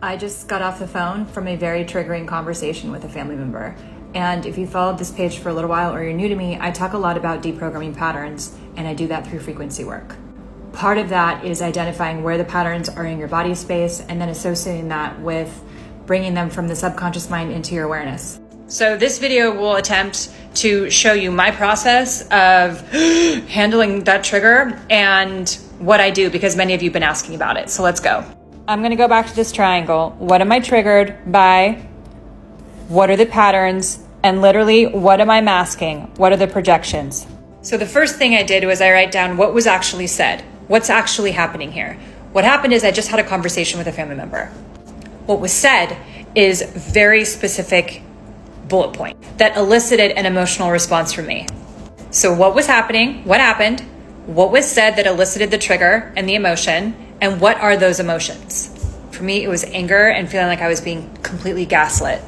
I just got off the phone from a very triggering conversation with a family member. And if you followed this page for a little while or you're new to me, I talk a lot about deprogramming patterns, and I do that through frequency work. Part of that is identifying where the patterns are in your body space and then associating that with bringing them from the subconscious mind into your awareness. So this video will attempt to show you my process of handling that trigger and what I do, because many of you have been asking about it. So let's go. I'm going to go back to this triangle. What am I triggered by? What are the patterns? And literally, what am I masking? What are the projections? So the first thing I did was I write down what was actually said. What's actually happening here? What happened is I just had a conversation with a family member. What was said is very specific bullet point that elicited an emotional response from me. So what was happening? What happened? What was said that elicited the trigger and the emotion? And what are those emotions? For me, it was anger and feeling like I was being completely gaslit.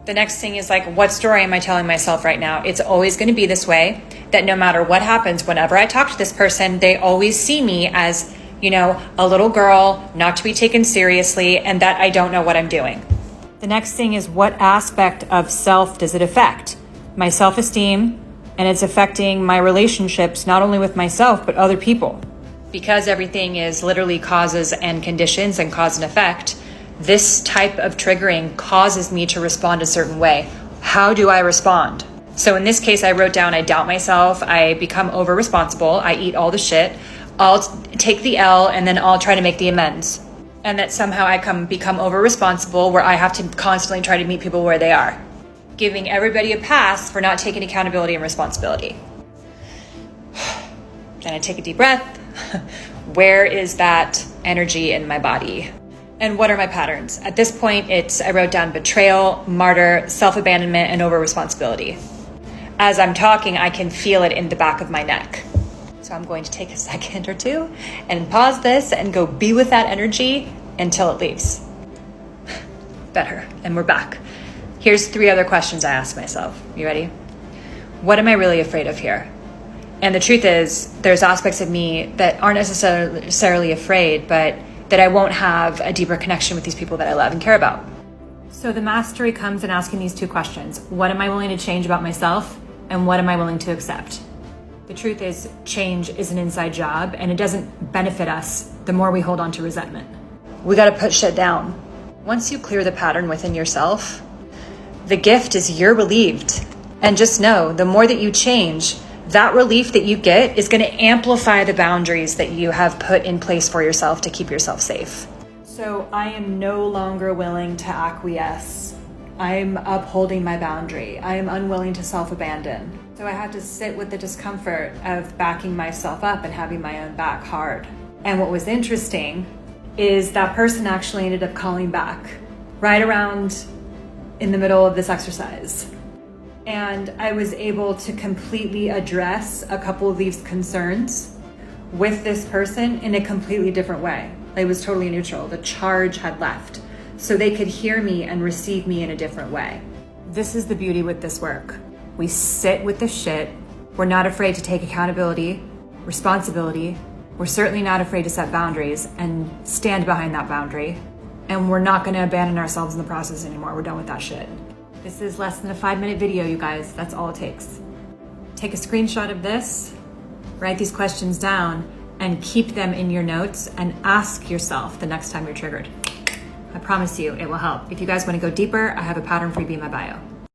The next thing is like, what story am I telling myself right now? It's always going to be this way, that no matter what happens, whenever I talk to this person, they always see me as, a little girl, not to be taken seriously, and that I don't know what I'm doing. The next thing is, what aspect of self does it affect? My self-esteem, and it's affecting my relationships, not only with myself, but other people. Because everything is literally causes and conditions and cause and effect, this type of triggering causes me to respond a certain way. How do I respond? So in this case, I wrote down, I doubt myself, I become over-responsible, I eat all the shit, I'll take the L, and then I'll try to make the amends. And that somehow I become over-responsible, where I have to constantly try to meet people where they are, giving everybody a pass for not taking accountability and responsibility. Then I take a deep breath. Where is that energy in my body? And what are my patterns? At this point, I wrote down betrayal, martyr, self-abandonment, and over-responsibility. As I'm talking, I can feel it in the back of my neck. So I'm going to take a second or two and pause this and go be with that energy until it leaves. Better. And we're back. Here's 3 other questions I asked myself. You ready? What am I really afraid of here? And the truth is, there's aspects of me that aren't necessarily afraid, but that I won't have a deeper connection with these people that I love and care about. So the mastery comes in asking these 2 questions. What am I willing to change about myself? And what am I willing to accept? The truth is, change is an inside job, and it doesn't benefit us the more we hold on to resentment. We got to put shit down. Once you clear the pattern within yourself, the gift is you're relieved. And just know, the more that you change, that relief that you get is going to amplify the boundaries that you have put in place for yourself to keep yourself safe. So I am no longer willing to acquiesce. I'm upholding my boundary. I am unwilling to self-abandon. So I have to sit with the discomfort of backing myself up and having my own back hard. And what was interesting is that person actually ended up calling back right around in the middle of this exercise. And I was able to completely address a couple of these concerns with this person in a completely different way. It was totally neutral. The charge had left. So they could hear me and receive me in a different way. This is the beauty with this work. We sit with the shit. We're not afraid to take accountability, responsibility. We're certainly not afraid to set boundaries and stand behind that boundary. And we're not going to abandon ourselves in the process anymore. We're done with that shit. This is less than a 5-minute video, you guys. That's all it takes. Take a screenshot of this, write these questions down, and keep them in your notes and ask yourself the next time you're triggered. I promise you it will help. If you guys want to go deeper, I have a pattern freebie in my bio.